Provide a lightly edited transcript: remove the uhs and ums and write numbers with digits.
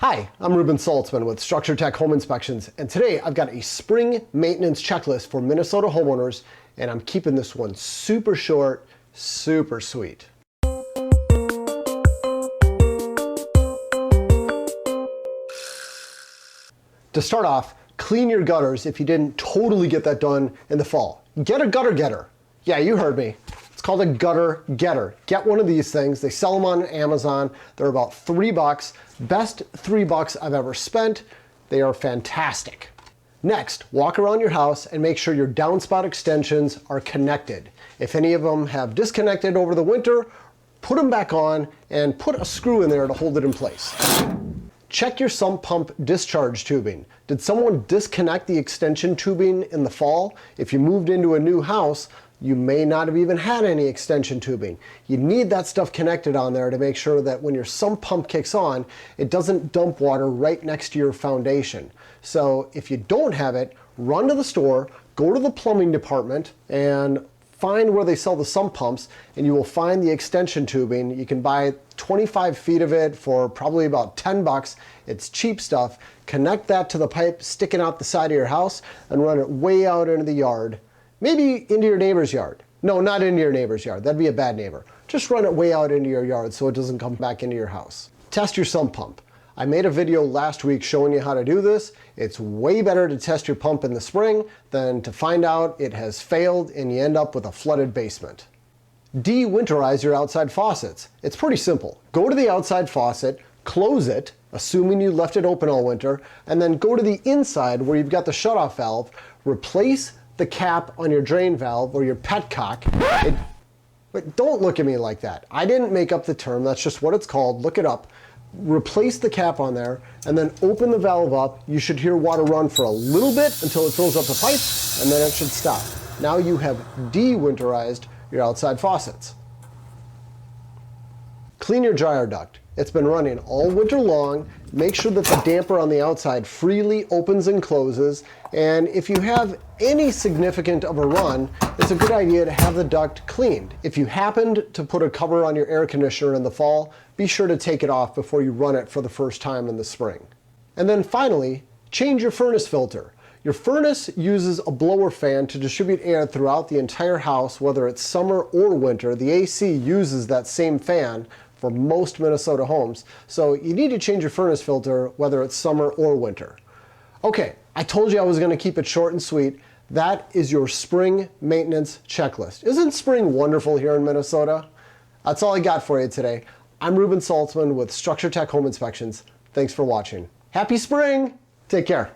Hi, I'm Ruben Saltzman with Structure Tech Home Inspections, and today I've got a spring maintenance checklist for Minnesota homeowners, and I'm keeping this one super short, super sweet. To start off, clean your gutters if you didn't totally get that done in the fall. Get a gutter getter. Yeah, you heard me. It's called a gutter getter. Get one of these things. They sell them on Amazon. They're about $3. Best $3 I've ever spent. They are fantastic. Next, walk around your house and make sure your downspout extensions are connected. If any of them have disconnected over the winter, put them back on and put a screw in there to hold it in place. Check your sump pump discharge tubing. Did someone disconnect the extension tubing in the fall? If you moved into a new house, you may not have even had any extension tubing. You need that stuff connected on there to make sure that when your sump pump kicks on, it doesn't dump water right next to your foundation. So if you don't have it, run to the store, go to the plumbing department, and find where they sell the sump pumps, and you will find the extension tubing. You can buy 25 feet of it for probably about $10. It's cheap stuff. Connect that to the pipe sticking out the side of your house and run it way out into the yard. Maybe into your neighbor's yard. No, not into your neighbor's yard. That'd be a bad neighbor. Just run it way out into your yard so it doesn't come back into your house. Test your sump pump. I made a video last week showing you how to do this. It's way better to test your pump in the spring than to find out it has failed and you end up with a flooded basement. Dewinterize your outside faucets. It's pretty simple. Go to the outside faucet, close it, assuming you left it open all winter, and then go to the inside where you've got the shutoff valve, replace the cap on your drain valve or your petcock. But don't look at me like that. I didn't make up the term. That's just what it's called. Look it up. Replace the cap on there and then open the valve up. You should hear water run for a little bit until it fills up the pipe, and then it should stop. Now you have dewinterized your outside faucets. Clean your dryer duct. It's been running all winter long. Make sure that the damper on the outside freely opens and closes. And if you have any significant of a run, it's a good idea to have the duct cleaned. If you happened to put a cover on your air conditioner in the fall, be sure to take it off before you run it for the first time in the spring. And then finally, change your furnace filter. Your furnace uses a blower fan to distribute air throughout the entire house, whether it's summer or winter. The AC uses that same fan for most Minnesota homes. So you need to change your furnace filter whether it's summer or winter. Okay, I told you I was going to keep it short and sweet. That is your spring maintenance checklist. Isn't spring wonderful here in Minnesota? That's all I got for you today. I'm Ruben Saltzman with Structure Tech Home Inspections. Thanks for watching. Happy spring! Take care.